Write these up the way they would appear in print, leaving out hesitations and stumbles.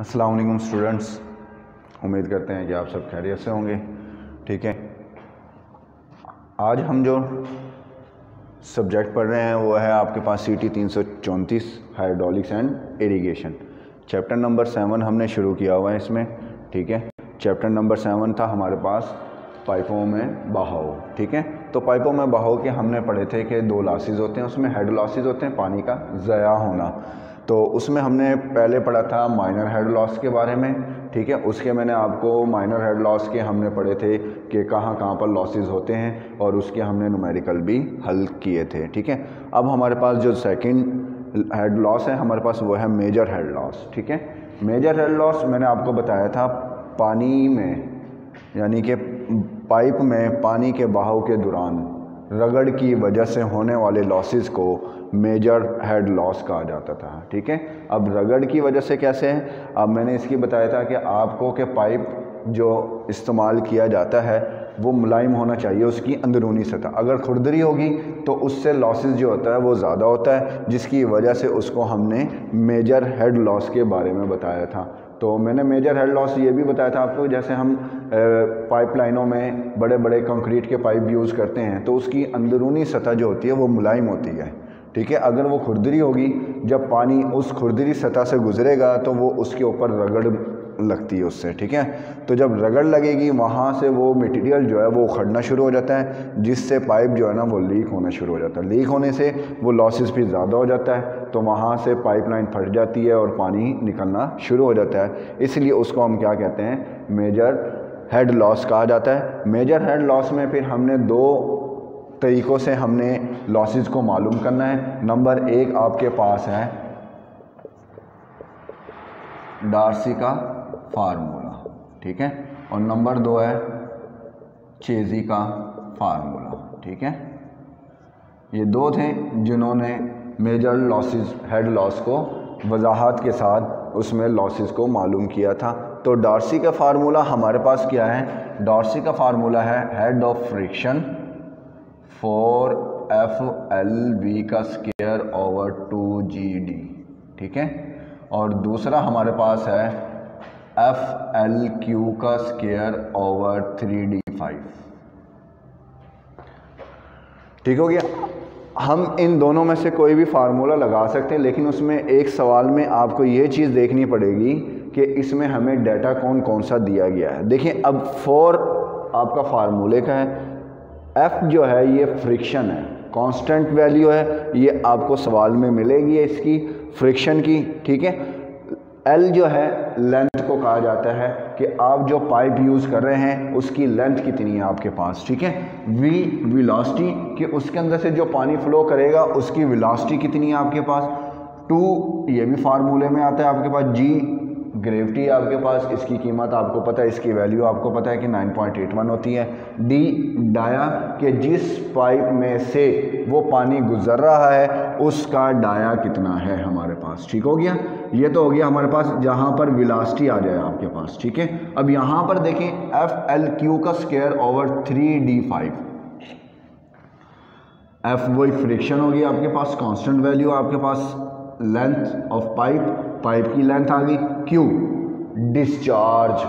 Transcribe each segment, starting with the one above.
अस्सलाम वालेकुम स्टूडेंट्स, उम्मीद करते हैं कि आप सब खैरियत से होंगे। ठीक है, आज हम जो सब्जेक्ट पढ़ रहे हैं वो है आपके पास CT 334 hydraulics and irrigation. Chapter number 7 हमने शुरू किया हुआ है इसमें। ठीक है, चैप्टर नंबर 7 था हमारे पास पाइपों में बहाव। ठीक है, तो पाइपों में बहाव के हमने पढ़े थे कि दो लॉसेस होते हैं, उसमें हेड लॉसेस होते हैं, पानी का ज़या होना। तो उसमें हमने पहले पढ़ा था माइनर हेड लॉस के बारे में। ठीक है, उसके मैंने आपको माइनर हेड लॉस के हमने पढ़े थे कि कहाँ कहाँ पर लॉसेस होते हैं और उसके हमने न्यूमेरिकल भी हल किए थे। ठीक है, अब हमारे पास जो सेकंड हेड लॉस है हमारे पास वो है मेजर हेड लॉस। ठीक है, मेजर हेड लॉस मैंने आपको बताया था पानी में, यानी कि पाइप में पानी के बहाव के दौरान रगड़ की वजह से होने वाले लॉसेस को मेजर हेड लॉस कहा जाता था। ठीक है, अब रगड़ की वजह से कैसे है, अब मैंने इसकी बताया था कि आपको कि पाइप जो इस्तेमाल किया जाता है वो मुलायम होना चाहिए, उसकी अंदरूनी सतह। अगर खुरदरी होगी तो उससे लॉसेस जो होता है वो ज़्यादा होता है, जिसकी वजह से उसको हमने मेजर हेड लॉस के बारे में बताया था। तो मैंने मेजर हेड लॉस ये भी बताया था आपको, जैसे हम पाइपलाइनों में बड़े बड़े कंक्रीट के पाइप यूज़ करते हैं तो उसकी अंदरूनी सतह जो होती है वो मुलायम होती है। ठीक है, अगर वो खुरदरी होगी, जब पानी उस खुरदरी सतह से गुजरेगा तो वो उसके ऊपर रगड़ लगती है उससे। ठीक है, तो जब रगड़ लगेगी वहाँ से वो मटेरियल जो है वो उखड़ना शुरू हो जाता है, जिससे पाइप जो है ना वो लीक होना शुरू हो जाता है। लीक होने से वो लॉसेस भी ज़्यादा हो जाता है, तो वहाँ से पाइपलाइन फट जाती है और पानी निकलना शुरू हो जाता है। इसलिए उसको हम क्या कहते हैं, मेजर हेड लॉस कहा जाता है। मेजर हेड लॉस में फिर हमने दो तरीक़ों से हमने लॉसेस को मालूम करना है। नंबर 1 आपके पास है डार्सी का फार्मूला। ठीक है, और नंबर 2 है चेज़ी का फार्मूला। ठीक है, ये दो थे जिन्होंने मेजर लॉसेस हेड लॉस को वजाहत के साथ उसमें लॉसेस को मालूम किया था। तो डार्सी का फार्मूला हमारे पास क्या है, डार्सी का फार्मूला है हेड ऑफ फ्रिक्शन 4FLV का स्क्वायर ओवर 2GD। ठीक है, और दूसरा हमारे पास है FLQ का स्क्वायर ओवर 3D5। ठीक हो गया। हम इन दोनों में से कोई भी फार्मूला लगा सकते हैं, लेकिन उसमें एक सवाल में आपको ये चीज़ देखनी पड़ेगी कि इसमें हमें डाटा कौन कौन सा दिया गया है। देखिए, अब 4 आपका फार्मूले का है, F जो है ये फ्रिक्शन है, कांस्टेंट वैल्यू है, ये आपको सवाल में मिलेगी इसकी फ्रिक्शन की। ठीक है, L जो है लेंथ को कहा जाता है कि आप जो पाइप यूज़ कर रहे हैं उसकी लेंथ कितनी है आपके पास। ठीक है, V वेलोसिटी कि उसके अंदर से जो पानी फ्लो करेगा उसकी वेलोसिटी कितनी है आपके पास। 2 ये भी फार्मूले में आता है आपके पास। G ग्रेविटी आपके पास, इसकी कीमत आपको पता है, इसकी वैल्यू आपको पता है कि 9.81 होती है। D डाया कि जिस पाइप में से वो पानी गुजर रहा है उसका डाया कितना है हमारे पास। ठीक हो गया, ये तो हो गया हमारे पास जहाँ पर वेलोसिटी आ जाए आपके पास। ठीक है, अब यहाँ पर देखें FLQ का स्क्वायर ओवर 3D5। F वही फ्रिक्शन होगी आपके पास, कांस्टेंट वैल्यू आपके पास, लेंथ ऑफ पाइप की लेंथ आ गई, Q डिस्चार्ज।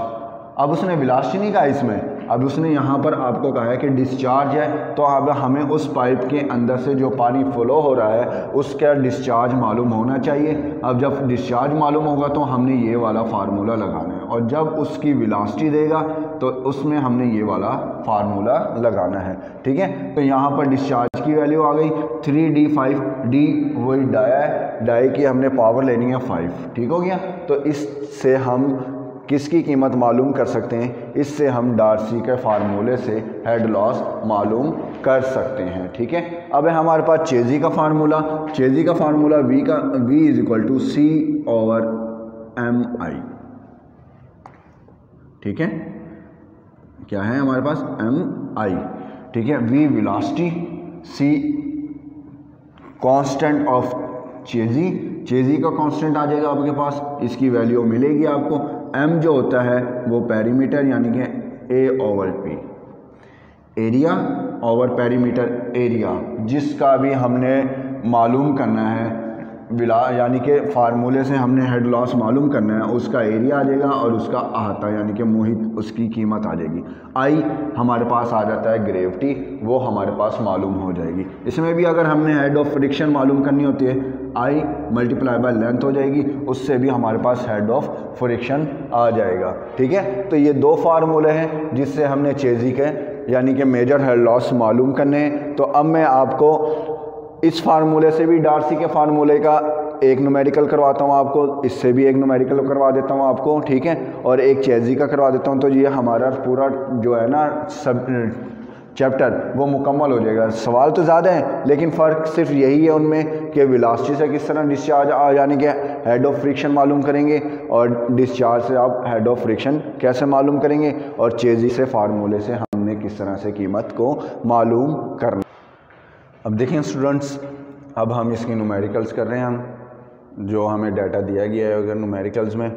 अब उसने वेलोसिटी नहीं कहा इसमें, अब उसने यहाँ पर आपको कहा है कि डिस्चार्ज है, तो अब हमें उस पाइप के अंदर से जो पानी फ्लो हो रहा है उसका डिस्चार्ज मालूम होना चाहिए। अब जब डिस्चार्ज मालूम होगा तो हमने ये वाला फार्मूला लगाना है, और जब उसकी वेलोसिटी देगा तो उसमें हमने ये वाला फार्मूला लगाना है। ठीक है, तो यहाँ पर डिस्चार्ज की वैल्यू आ गई 3D5। D वही डाया है, डाई की हमने पावर लेनी है 5। ठीक हो गया, तो इससे हम किसकी कीमत मालूम कर सकते हैं, इससे हम डार्सी के फार्मूले से हेड लॉस मालूम कर सकते हैं। ठीक है, अब है हमारे पास चेज़ी का फार्मूला। चेज़ी का फार्मूला V = C/MI। ठीक है, क्या है हमारे पास, MI। ठीक है, V velocity, C constant of चेज़ी का कांस्टेंट आ जाएगा आपके पास, इसकी वैल्यू मिलेगी आपको। M जो होता है वो पेरीमीटर यानी कि A/P, area over perimeter area, जिसका भी हमने मालूम करना है यानी कि फार्मूले से हमने हेड लॉस मालूम करना है, उसका एरिया आ जाएगा और उसका अहाता यानी कि मुहित, उसकी कीमत आ जाएगी। आई हमारे पास आ जाता है ग्रेविटी, वो हमारे पास मालूम हो जाएगी। इसमें भी अगर हमने हेड ऑफ फ्रिक्शन मालूम करनी होती है, आई मल्टीप्लाई बाय लेंथ हो जाएगी, उससे भी हमारे पास हेड ऑफ फ्रिक्शन आ जाएगा। ठीक है, तो ये दो फार्मूले हैं जिससे हमने चेज़ी के यानी कि मेजर हेड लॉस मालूम करने हैं। तो अब मैं आपको इस फार्मूले से भी डार्सी के फार्मूले का एक न्यूमेरिकल करवाता हूँ आपको, इससे भी एक न्यूमेरिकल करवा देता हूँ आपको। ठीक है, और एक चेज़ी का करवा देता हूँ। तो ये हमारा पूरा जो है ना सब चैप्टर वो मुकम्मल हो जाएगा। सवाल तो ज़्यादा हैं लेकिन फ़र्क सिर्फ यही है उनमें कि वेलोसिटी से किस तरह डिस्चार्ज यानी कि हेड ऑफ फ्रिक्शन मालूम करेंगे, और डिस्चार्ज से आप हेड ऑफ फ्रिक्शन कैसे मालूम करेंगे, और चेज़ी से फार्मूले से हमने किस तरह से कीमत को मालूम करना। अब देखिए स्टूडेंट्स, अब हम इसकी न्यूमेरिकल्स कर रहे हैं, हम जो हमें डाटा दिया गया है अगर न्यूमेरिकल्स में,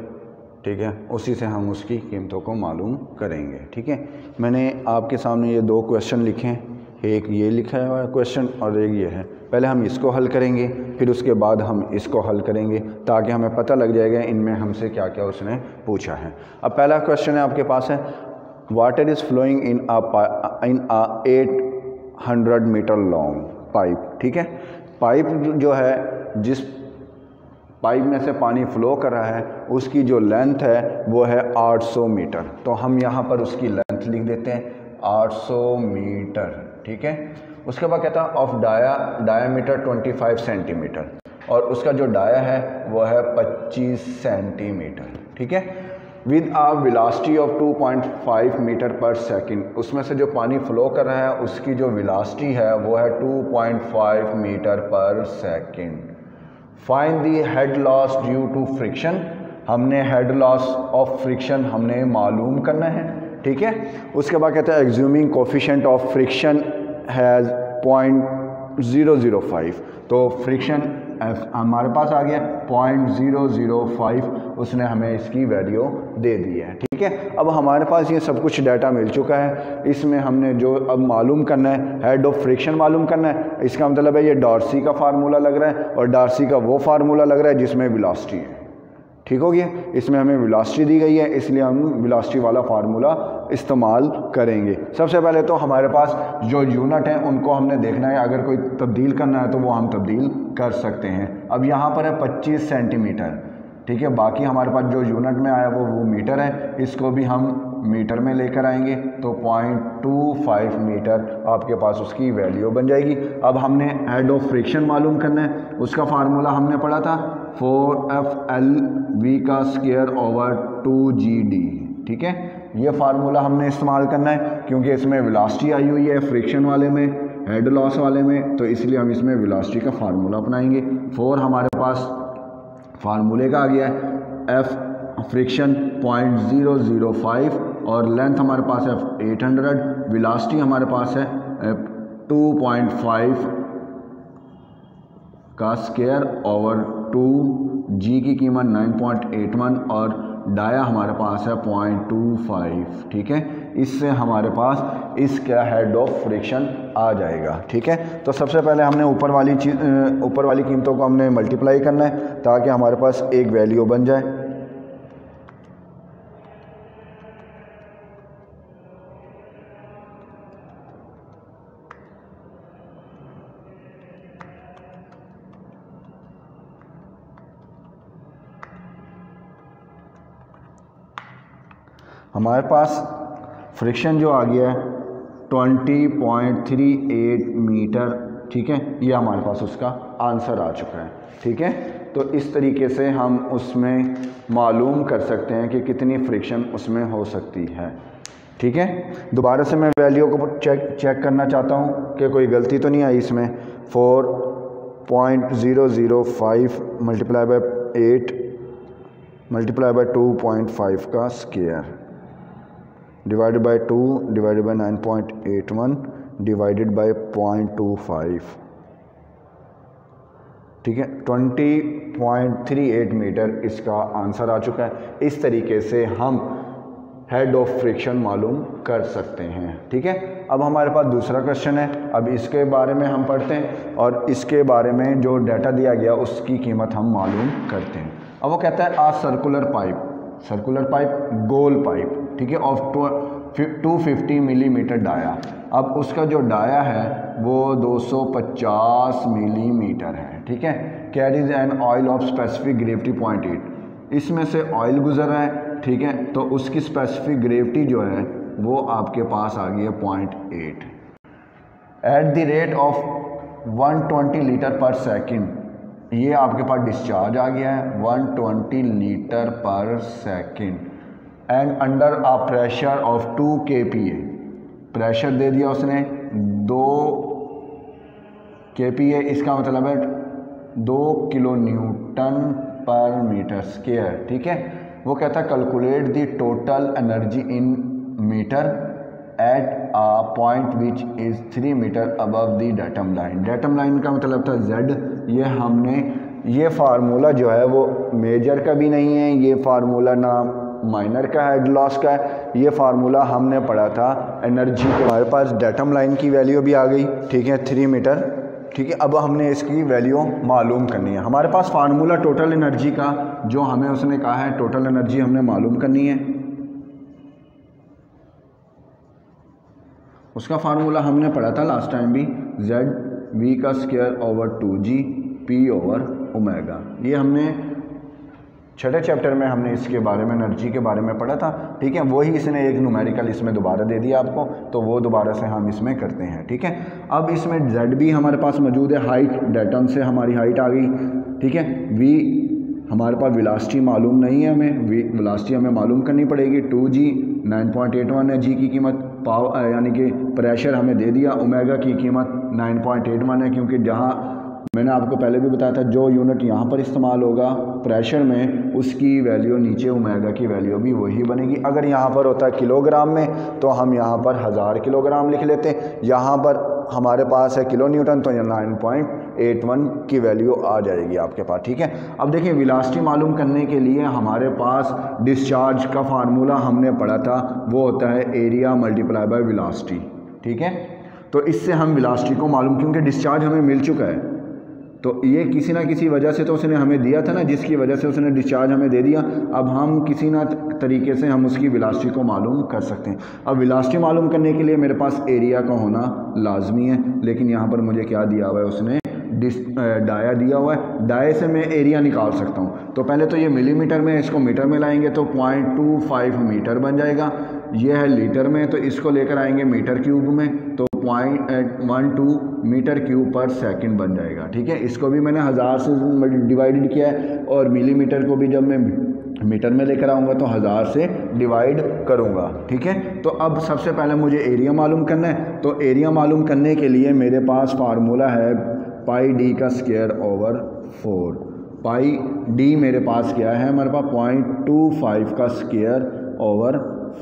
ठीक है, उसी से हम उसकी कीमतों को मालूम करेंगे। ठीक है, मैंने आपके सामने ये दो क्वेश्चन लिखे हैं, एक ये लिखा हुआ है क्वेश्चन और एक ये है। पहले हम इसको हल करेंगे, फिर उसके बाद हम इसको हल करेंगे, ताकि हमें पता लग जाएगा इनमें हमसे क्या क्या उसने पूछा है। अब पहला क्वेश्चन है आपके पास है, water is flowing in a 800 metre long pipe. ठीक है, पाइप जो है, जिस पाइप में से पानी फ्लो कर रहा है, उसकी जो लेंथ है वो है 800 मीटर। तो हम यहाँ पर उसकी लेंथ लिख देते हैं 800 मीटर। ठीक है, उसके बाद कहता है ऑफ डायामीटर 25 सेंटीमीटर, और उसका जो डाया है वो है 25 सेंटीमीटर। ठीक है, with a velocity of 2.5 metre per second, उसमें से जो पानी फ्लो कर रहा है उसकी जो वेलोसिटी है वो है 2.5 metre per second. Find the head loss due to friction, हमने हेड लॉस ऑफ फ्रिक्शन हमने मालूम करना है। ठीक है, उसके बाद कहता है एग्ज्यूमिंग कोफिशिएंट ऑफ फ्रिक्शन हैज़ 0.005, तो फ्रिक्शन हमारे पास आ गया 0.005, उसने हमें इसकी वैल्यू दे दी है। ठीक है, अब हमारे पास ये सब कुछ डाटा मिल चुका है, इसमें हमने जो अब मालूम करना है हेड ऑफ फ्रिक्शन मालूम करना है। इसका मतलब है ये डार्सी का फार्मूला लग रहा है और डार्सी का वो फार्मूला लग रहा है जिसमें वेलोसिटी है। ठीक हो गया, इसमें हमें वेलोसिटी दी गई है, इसलिए हम वेलोसिटी वाला फार्मूला इस्तेमाल करेंगे। सबसे पहले तो हमारे पास जो यूनिट हैं उनको हमने देखना है, अगर कोई तब्दील करना है तो वो हम तब्दील कर सकते हैं। अब यहाँ पर है 25 सेंटीमीटर। ठीक है, बाकी हमारे पास जो यूनिट में आया वो मीटर है, इसको भी हम मीटर में लेकर आएंगे तो 0.25 मीटर आपके पास उसकी वैल्यू बन जाएगी। अब हमने हेड ऑफ फ्रिक्शन मालूम करना है, उसका फार्मूला हमने पढ़ा था 4FLV का स्क्वायर ओवर 2GD। ठीक है, ये फार्मूला हमने इस्तेमाल करना है क्योंकि इसमें वेलोसिटी आई हुई है फ्रिक्शन वाले में, हेड लॉस वाले में, तो इसलिए हम इसमें वेलोसिटी का फार्मूला अपनाएंगे। 4 हमारे पास फार्मूले का आ गया है, F फ्रिक्शन 0.005 और लेंथ हमारे पास है 800, वेलोसिटी हमारे पास है 2.5 का स्क्वायर ओवर 2, जी की कीमत 9.81 और डाया हमारे पास है 0.25। ठीक है, इससे हमारे पास इसका हेड ऑफ फ्रिक्शन आ जाएगा। ठीक है, तो सबसे पहले हमने ऊपर वाली कीमतों को हमने मल्टीप्लाई करना है ताकि हमारे पास एक वैल्यू बन जाए। हमारे पास फ्रिक्शन जो आ गया है 20.38 मीटर। ठीक है, ये हमारे पास उसका आंसर आ चुका है। ठीक है, तो इस तरीके से हम उसमें मालूम कर सकते हैं कि कितनी फ्रिक्शन उसमें हो सकती है। ठीक है, दोबारा से मैं वैल्यू को चेक करना चाहता हूँ कि कोई गलती तो नहीं आई इसमें। 4.005 मल्टीप्लाई बाय 8 मल्टीप्लाई बाय 2.5 का square divided by 2 divided by 9.81 divided by 0.25। ठीक है, 20.38 मीटर इसका आंसर आ चुका है। इस तरीके से हम हेड ऑफ फ्रिक्शन मालूम कर सकते हैं। ठीक है, अब हमारे पास दूसरा क्वेश्चन है, अब इसके बारे में हम पढ़ते हैं और इसके बारे में जो डाटा दिया गया उसकी कीमत हम मालूम करते हैं। अब वो कहता है आ सर्कुलर पाइप गोल पाइप, ठीक है, ऑफ 250 मिलीमीटर डाया। अब उसका जो डाया है वो 250 मिलीमीटर है। ठीक है, carries an oil of specific gravity 0.8, इसमें से ऑयल गुजर रहा है। ठीक है, तो उसकी स्पेसिफिक ग्रेविटी जो है वो आपके पास आ गई है 0.8 at the rate of 120 litre per second. ये आपके पास डिस्चार्ज आ गया है 120 litre per second and under a pressure of 2 kPa, pressure दे दिया उसने 2 kPa, इसका मतलब है 2 kilo newton per metre square. ठीक है, वो कहता है calculate the total energy in metre at a point which is 3 metre above the datum line. Datum line का मतलब था Z। ये हमने ये फार्मूला जो है वो मेजर का भी नहीं है, ये फार्मूला ना माइनर का है, ग्लॉस का है, ये फार्मूला हमने पढ़ा था एनर्जी के। हमारे पास डेटम लाइन की वैल्यू भी आ गई। ठीक है, 3 मीटर। ठीक है, अब हमने इसकी वैल्यू मालूम करनी है। हमारे पास फार्मूला टोटल एनर्जी का जो हमें उसने कहा है टोटल एनर्जी हमने मालूम करनी है, उसका फार्मूला हमने पढ़ा था लास्ट टाइम भी, ZV का square over 2G P over omega. ये हमने छठे चैप्टर में हमने इसके बारे में एनर्जी के बारे में पढ़ा था। ठीक है, वही इसने एक न्यूमेरिकल इसमें दोबारा दे दिया आपको, तो वो दोबारा से हम इसमें करते हैं। ठीक है, अब इसमें Z भी हमारे पास मौजूद है, हाइट डेटम से हमारी हाइट आ गई। ठीक है, V हमारे पास वेलोसिटी मालूम नहीं है, हमें वेलोसिटी हमें मालूम करनी पड़ेगी। 2G 9.81 है, G की कीमत पावर यानी कि प्रेशर हमें दे दिया, ओमेगा की कीमत 9.81 है, क्योंकि जहाँ मैंने आपको पहले भी बताया था जो यूनिट यहाँ पर इस्तेमाल होगा प्रेशर में उसकी वैल्यू नीचे ओमेगा की वैल्यू भी वही बनेगी। अगर यहाँ पर होता है किलोग्राम में तो हम यहाँ पर 1000 किलोग्राम लिख लेते हैं, यहाँ पर हमारे पास है किलो न्यूटन तो यहाँ 9.81 की वैल्यू आ जाएगी आपके पास। ठीक है, अब देखिए वेलोसिटी मालूम करने के लिए हमारे पास डिस्चार्ज का फार्मूला हमने पढ़ा था, वो होता है एरिया मल्टीप्लाई बाय वेलोसिटी। ठीक है, तो इससे हम वेलोसिटी को मालूम, क्योंकि डिस्चार्ज हमें मिल चुका है, तो ये किसी ना किसी वजह से तो उसने हमें दिया था ना, जिसकी वजह से उसने डिस्चार्ज हमें दे दिया। अब हम किसी ना तरीके से हम उसकी वेलोसिटी को मालूम कर सकते हैं। अब वेलोसिटी मालूम करने के लिए मेरे पास एरिया का होना लाजमी है, लेकिन यहाँ पर मुझे क्या दिया हुआ है, उसने डाया दिया हुआ है। डाये से मैं एरिया निकाल सकता हूँ। तो पहले तो ये मिलीमीटर में, इसको मीटर में लाएंगे तो 0.25 मीटर बन जाएगा। ये है लीटर में, तो इसको लेकर आएंगे मीटर क्यूब में तो 0.12 मीटर क्यूब पर सेकंड बन जाएगा। ठीक है, इसको भी मैंने 1000 से डिवाइडेड किया है और मिलीमीटर को भी जब मैं मीटर में लेकर आऊँगा तो 1000 से डिवाइड करूँगा। ठीक है, तो अब सबसे पहले मुझे एरिया मालूम करना है। तो एरिया मालूम करने के लिए मेरे पास फार्मूला है पाई डी का स्क्वायर ओवर 4। पाई डी मेरे पास क्या है, हमारे पास 0.25 का स्क्वायर ओवर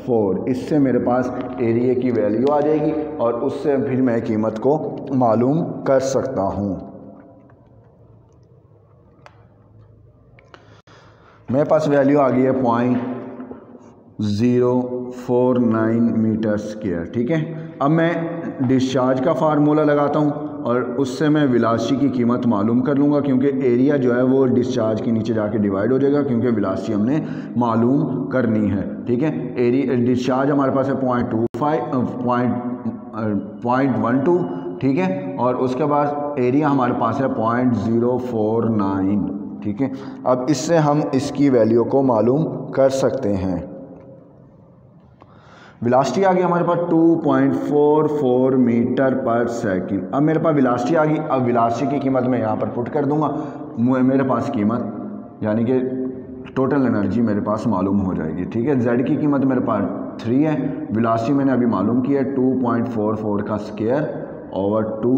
4। इससे मेरे पास एरिया की वैल्यू आ जाएगी और उससे फिर मैं कीमत को मालूम कर सकता हूँ। मेरे पास वैल्यू आ गई है 0.049 मीटर स्क्वायर। ठीक है, अब मैं डिस्चार्ज का फार्मूला लगाता हूँ और उससे मैं वेलोसिटी की कीमत मालूम कर लूँगा, क्योंकि एरिया जो है वो डिस्चार्ज के नीचे जाके डिवाइड हो जाएगा, क्योंकि वेलोसिटी हमने मालूम करनी है। ठीक है, एरिया डिस्चार्ज हमारे पास है 0.12। ठीक है, और उसके बाद एरिया हमारे पास है 0.049। ठीक है, अब इससे हम इसकी वैल्यू को मालूम कर सकते हैं। वेलोसिटी आ गई हमारे पास 2.44 मीटर पर सेकंड। अब मेरे पास वेलोसिटी आ गई, अब वेलोसिटी की कीमत मैं यहाँ पर पुट कर दूंगा, मेरे पास कीमत यानी कि टोटल एनर्जी मेरे पास मालूम हो जाएगी। ठीक है, Z की कीमत मेरे पास 3 है, वेलोसिटी मैंने अभी मालूम की है 2.44 का स्क्वायर ओवर 2,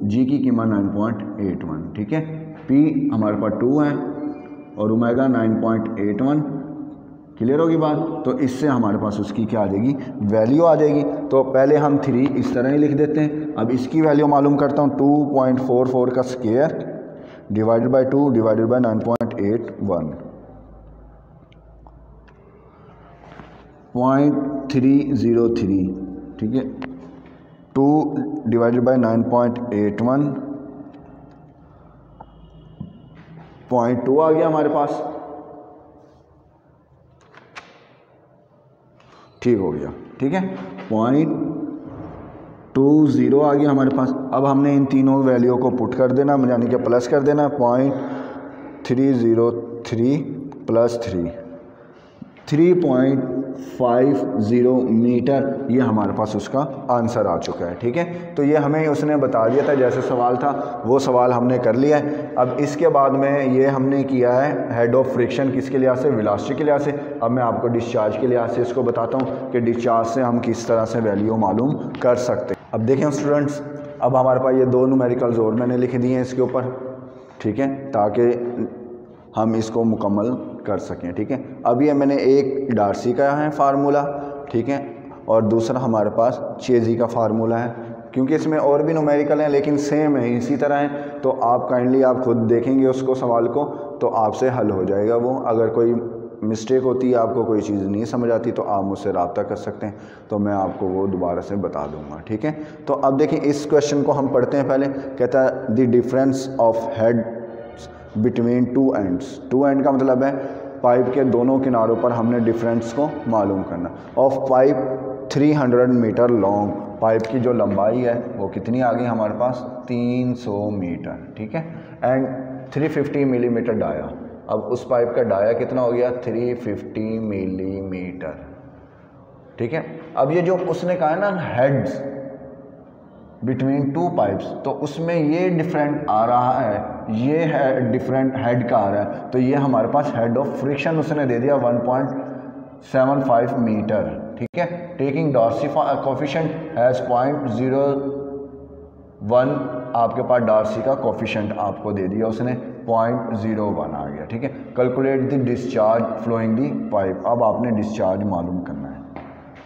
G की कीमत 9.81। ठीक है, P हमारे पास 2 है और ओमेगा 9.81। क्लियर होगी बात? तो इससे हमारे पास उसकी क्या आ जाएगी, वैल्यू आ जाएगी। तो पहले हम 3 इस तरह ही लिख देते हैं। अब इसकी वैल्यू मालूम करता हूँ, 2.44 का square divided by 2 divided by 9.81। 0.303, ठीक है, 2 डिवाइडेड बाय 9.81, 0.2 आ गया हमारे पास, ठीक हो गया, ठीक है, 0.20 आ गया हमारे पास। अब हमने इन तीनों वैल्यू को पुट कर देना, यानी कि प्लस कर देना, 0.303 प्लस 3.50 मीटर, ये हमारे पास उसका आंसर आ चुका है, ठीक है। तो ये हमें उसने बता दिया था, जैसे सवाल था वो सवाल हमने कर लिया है। अब इसके बाद में ये हमने किया है हेड ऑफ फ्रिक्शन किसके लिहाज से, वेलोसिटी के लिहाज से। अब मैं आपको डिस्चार्ज के लिहाज से इसको बताता हूँ कि डिस्चार्ज से हम किस तरह से वैल्यू मालूम कर सकते हैं। अब देखें स्टूडेंट्स, अब हमारे पास ये दो न्यूमेरिकल्स और मैंने लिख दिए हैं इसके ऊपर, ठीक है, ताकि हम इसको मुकम्मल कर सकें, ठीक है। अब ये मैंने एक डार्सी का है फार्मूला, ठीक है, और दूसरा हमारे पास चेजी का फार्मूला है। क्योंकि इसमें और भी न्यूमेरिकल हैं लेकिन सेम है, इसी तरह है, तो आप काइंडली आप खुद देखेंगे उसको सवाल को तो आपसे हल हो जाएगा वो। अगर कोई मिस्टेक होती है, आपको कोई चीज़ नहीं समझ आती, तो आप मुझसे रब्ता कर सकते हैं, तो मैं आपको वो दोबारा से बता दूंगा, ठीक है। तो अब देखिए इस क्वेश्चन को हम पढ़ते हैं पहले। कहता है the difference of head between two ends. Two end का मतलब है पाइप के दोनों किनारों पर हमने डिफरेंस को मालूम करना। Of pipe 300 metre long, pipe की जो लंबाई है वो कितनी आ गई हमारे पास, 300 मीटर, ठीक है, एंड 350 मिलीमीटर डाया। अब उस पाइप का डाया कितना हो गया, 350 मिलीमीटर, ठीक है। अब ये जो उसने कहा है ना हेड्स बिटवीन टू पाइप्स, तो उसमें ये डिफरेंट आ रहा है, ये है डिफरेंट हेड का आ रहा है, तो ये हमारे पास हेड ऑफ फ्रिक्शन उसने दे दिया 1.75 मीटर, ठीक है। टेकिंग डार्सी कोफिशिएंट हैज़ 0.01, आपके पास डार्सी का कोफिशिएंट आपको दे दिया उसने, 0.01 आ गया, ठीक है। Calculate the discharge flowing the pipe, अब आपने डिस्चार्ज मालूम करना है।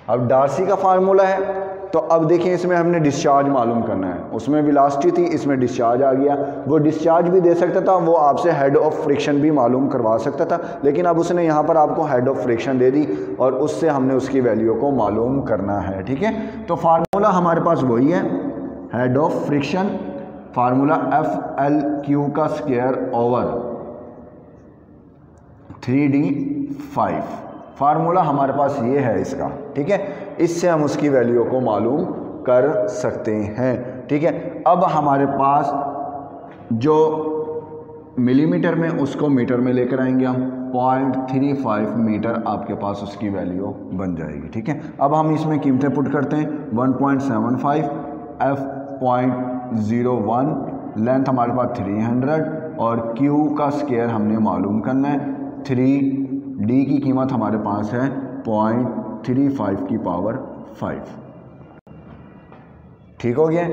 अब डार्सी का फार्मूला है, तो अब देखिए इसमें हमने डिस्चार्ज मालूम करना है। उसमें वेलोसिटी थी, इसमें डिस्चार्ज आ गया। वो डिस्चार्ज भी दे सकता था, वो आपसे हेड ऑफ फ्रिक्शन भी मालूम करवा सकता था, लेकिन अब उसने यहाँ पर आपको हेड ऑफ फ्रिक्शन दे दी और उससे हमने उसकी वैल्यू को मालूम करना है, ठीक है। तो फार्मूला हमारे पास वही है, head of friction, formula FL/Q का स्क्वायर ओवर 3D5, फार्मूला हमारे पास ये है इसका, ठीक है। इससे हम उसकी वैल्यू को मालूम कर सकते हैं, ठीक है। अब हमारे पास जो मिलीमीटर में उसको मीटर में लेकर आएंगे हम, 0.35 मीटर आपके पास उसकी वैल्यू बन जाएगी, ठीक है। अब हम इसमें कीमतें पुट करते हैं, 1.75, F 0.01, लेंथ हमारे पास 300 और Q का स्क्वायर हमने मालूम करना है 3, D की कीमत हमारे पास है 0.35 की पावर 5, ठीक हो गया।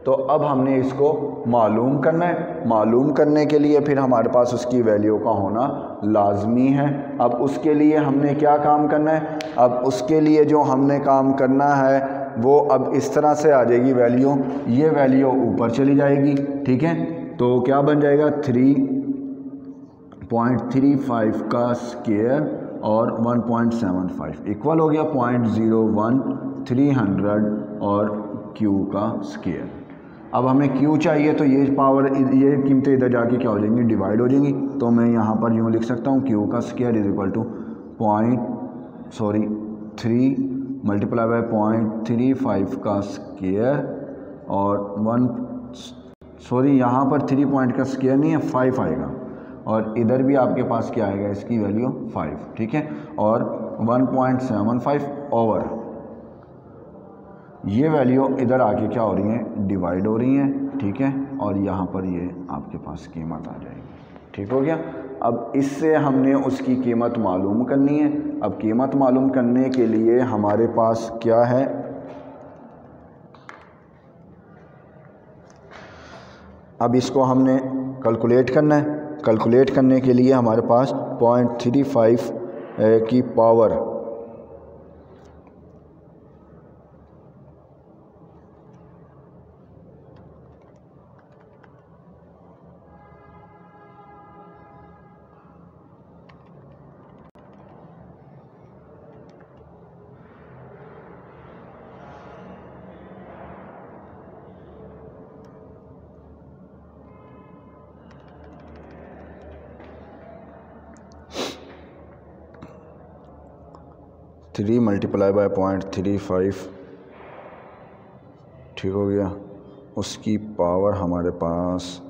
तो अब हमने इसको मालूम करना है। मालूम करने के लिए फिर हमारे पास उसकी वैल्यू का होना लाजमी है। अब उसके लिए हमने क्या काम करना है, अब उसके लिए जो हमने काम करना है वो अब इस तरह से आ जाएगी वैल्यू, ये वैल्यू ऊपर चली जाएगी, ठीक है। तो क्या बन जाएगा, 3.35 का स्क्वायर और 1.75 इक्वल हो गया 0.01, 300 और Q का स्क्वायर। अब हमें Q चाहिए, तो ये पावर, ये कीमतें इधर जाके क्या हो जाएंगी, डिवाइड हो जाएंगी। तो मैं यहाँ पर यूँ लिख सकता हूँ, Q का square is equal to 3 multiply by 0.35 का स्क्वायर और यहाँ पर 3 पॉइंट का स्क्वायर नहीं है, 5 आएगा, और इधर भी आपके पास क्या आएगा, इसकी वैल्यू 5, ठीक है। और 1.75 ओवर ये वैल्यू इधर आके क्या हो रही है, डिवाइड हो रही है, ठीक है। और यहाँ पर ये आपके पास कीमत आ जाएगी, ठीक हो गया। अब इससे हमने उसकी कीमत मालूम करनी है। अब कीमत मालूम करने के लिए हमारे पास क्या है, अब इसको हमने कैलकुलेट करना है। कैलकुलेट करने के लिए हमारे पास 0.35 की पावर 3 मल्टीप्लाई बाय 0.35, ठीक हो गया। उसकी पावर हमारे पास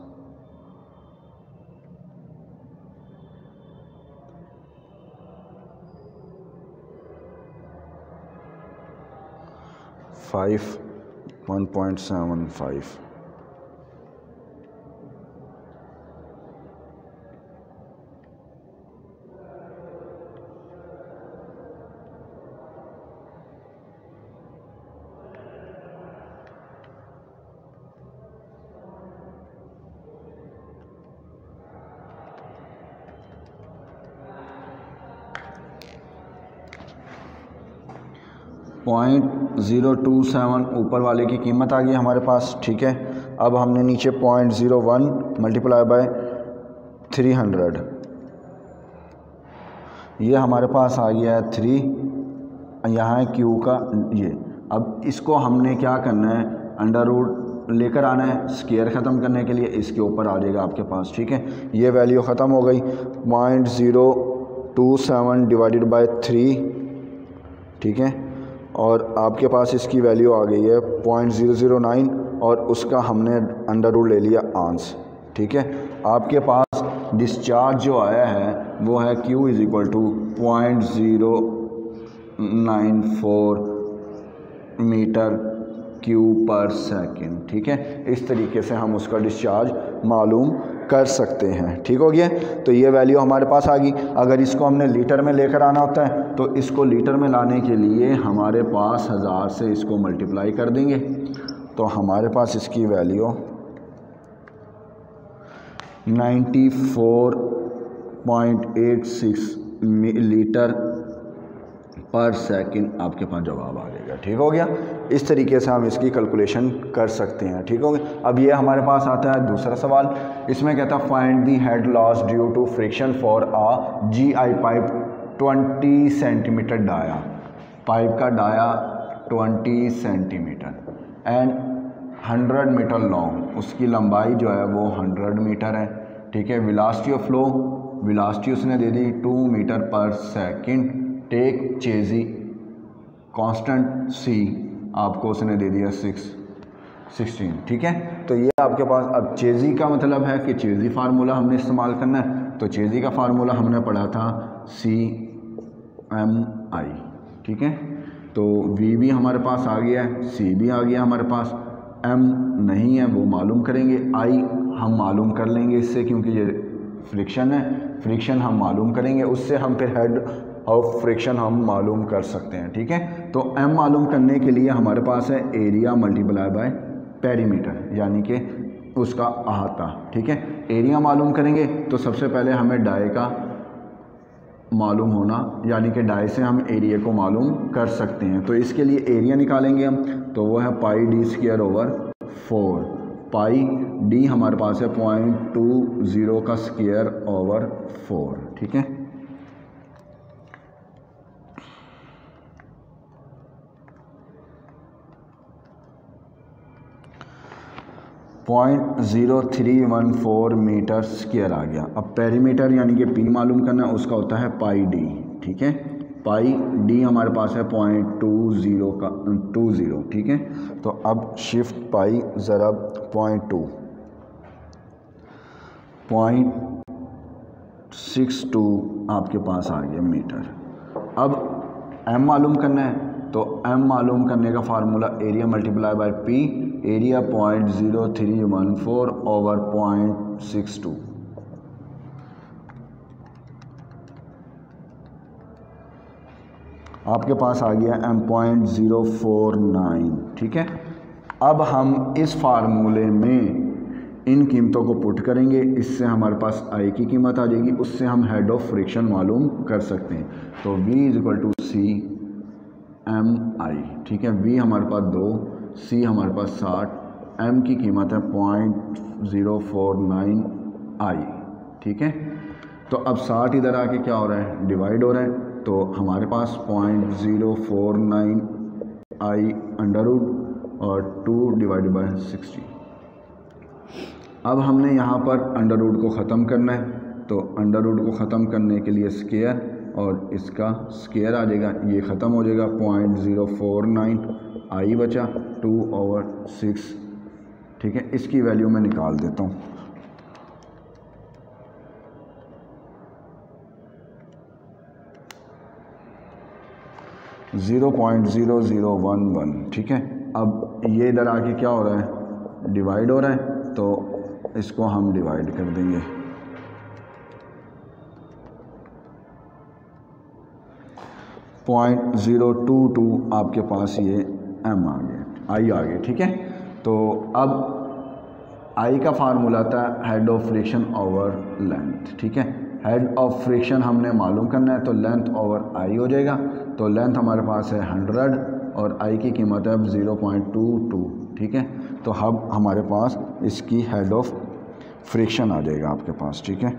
1.75। .027 ऊपर वाले की कीमत आ गई हमारे पास, ठीक है। अब हमने नीचे 0.01 मल्टीप्लाई बाय 300, ये हमारे पास आ गया है 3, यहाँ है Q का ये। अब इसको हमने क्या करना है, अंडर रूट लेकर आना है स्क्वायर ख़त्म करने के लिए, इसके ऊपर आ जाएगा आपके पास, ठीक है। ये वैल्यू ख़त्म हो गई। 0.027 डिवाइडेड बाय 3, ठीक है, और आपके पास इसकी वैल्यू आ गई है 0.009 और उसका हमने अंडर रूट ले लिया आंस, ठीक है। आपके पास डिस्चार्ज जो आया है वो है Q is equal to 0.094 metre cube per second, ठीक है। इस तरीके से हम उसका डिस्चार्ज मालूम कर सकते हैं, ठीक हो गया। तो ये वैल्यू हमारे पास आ गई। अगर इसको हमने लीटर में लेकर आना होता है तो इसको लीटर में लाने के लिए हमारे पास 1000 से इसको मल्टीप्लाई कर देंगे, तो हमारे पास इसकी वैल्यू 94.86 लीटर पर सेकंड आपके पास जवाब आ जाएगा, ठीक हो गया। इस तरीके से हम इसकी कैलकुलेशन कर सकते हैं, ठीक हो गया। अब ये हमारे पास आता है दूसरा सवाल। इसमें कहता है find the head loss due to friction for a GI pipe 20 centimetre dia. Pipe का dia 20 centimetre and 100 metre long, उसकी लंबाई जो है वो 100 मीटर है, ठीक है। वेलोसिटी ऑफ फ्लो, वेलोसिटी उसने दे दी 2 metre per second. Take चेजी constant C आपको उसने दे दिया 16, ठीक है। तो ये आपके पास, अब चेजी का मतलब है कि चेजी फार्मूला हमने इस्तेमाल करना है। तो चेजी का फार्मूला हमने पढ़ा था CMI, ठीक है। तो V भी हमारे पास आ गया है, C भी आ गया हमारे पास, M नहीं है वो मालूम करेंगे, I हम मालूम कर लेंगे इससे, क्योंकि ये फ्रिक्शन है, फ्रिक्शन हम मालूम करेंगे, उससे हम फिर हेड ऑफ फ्रिक्शन हम मालूम कर सकते हैं, ठीक है। तो M मालूम करने के लिए हमारे पास है एरिया मल्टीप्लाई बाय पेरीमीटर, यानी कि उसका अहाता, ठीक है। एरिया मालूम करेंगे तो सबसे पहले हमें डाई का मालूम होना, यानी कि डाई से हम एरिया को मालूम कर सकते हैं। तो इसके लिए एरिया निकालेंगे हम, तो वो है पाई d स्क्वायर ओवर 4। पाई d हमारे पास है 0.20 का स्क्वायर ओवर 4, ठीक है। 0.0314 मीटर स्क्वायर आ गया। अब पेरीमीटर यानी कि P मालूम करना है, उसका होता है पाई d, ठीक है। पाई d हमारे पास है 0.20 का 20, ठीक है। तो अब शिफ्ट पाई ज़रा 0.62 आपके पास आ गया मीटर। अब M मालूम करना है, तो M मालूम करने का formula area multiply by P, area 0.0314 over 0.62। आपके पास आ गया M 0.049, ठीक है। अब हम इस फार्मूले में इन कीमतों को पुट करेंगे, इससे हमारे पास I की कीमत आ जाएगी, उससे हम हेड ऑफ फ्रिक्शन मालूम कर सकते हैं। तो V is equal to CMI, ठीक है। V हमारे पास 2, C हमारे पास 60, M की कीमत है 0.049I, ठीक है। तो अब 60 इधर आके क्या हो रहा है, डिवाइड हो रहा है, तो हमारे पास 0.049I अंडर रूट और 2 डिवाइडेड बाय 60। अब हमने यहाँ पर अंडर रूट को ख़त्म करना है, तो अंडर रूट को ख़त्म करने के लिए स्क्वायर और इसका स्केयर आ जाएगा, ये ख़त्म हो जाएगा, 0.049 आई बचा 2/6। ठीक है, इसकी वैल्यू मैं निकाल देता हूँ। .0011। ठीक है, अब ये इधर आके क्या हो रहा है, डिवाइड हो रहा है, तो इसको हम डिवाइड कर देंगे। .022 आपके पास ये एम आ गया, आई आ गया। ठीक है, तो अब आई का फार्मूला था head of friction over length. ठीक है, हेड ऑफ फ्रिक्शन हमने मालूम करना है, तो लेंथ ओवर आई हो जाएगा। तो लेंथ हमारे पास है 100 और आई की कीमत है 0.22। ठीक है, तो अब हमारे पास इसकी हेड ऑफ फ्रिक्शन आ जाएगा आपके पास। ठीक है,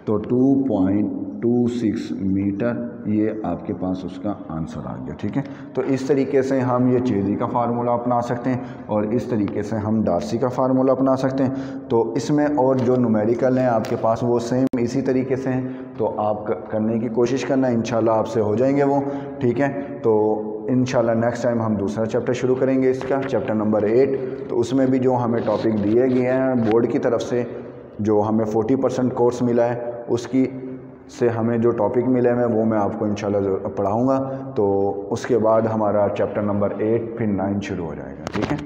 तो 2.26 मीटर ये आपके पास उसका आंसर आ गया। ठीक है, तो इस तरीके से हम ये चेज़ी का फार्मूला अपना सकते हैं और इस तरीके से हम डार्सी का फार्मूला अपना सकते हैं। तो इसमें और जो न्यूमेरिकल हैं आपके पास वो सेम इसी तरीके से हैं, तो आप करने की कोशिश करना, इंशाल्लाह आपसे हो जाएंगे वो। ठीक है, तो इंशाल्लाह नेक्स्ट टाइम हम दूसरा चैप्टर शुरू करेंगे, इसका चैप्टर नंबर 8। तो उसमें भी जो हमें टॉपिक दिए गए हैं बोर्ड की तरफ से, जो हमें 40% कोर्स मिला है उसकी से हमें जो टॉपिक मिले हैं वो मैं आपको इंशाल्लाह पढ़ाऊँगा। तो उसके बाद हमारा चैप्टर नंबर 8 फिर 9 शुरू हो जाएगा। ठीक है।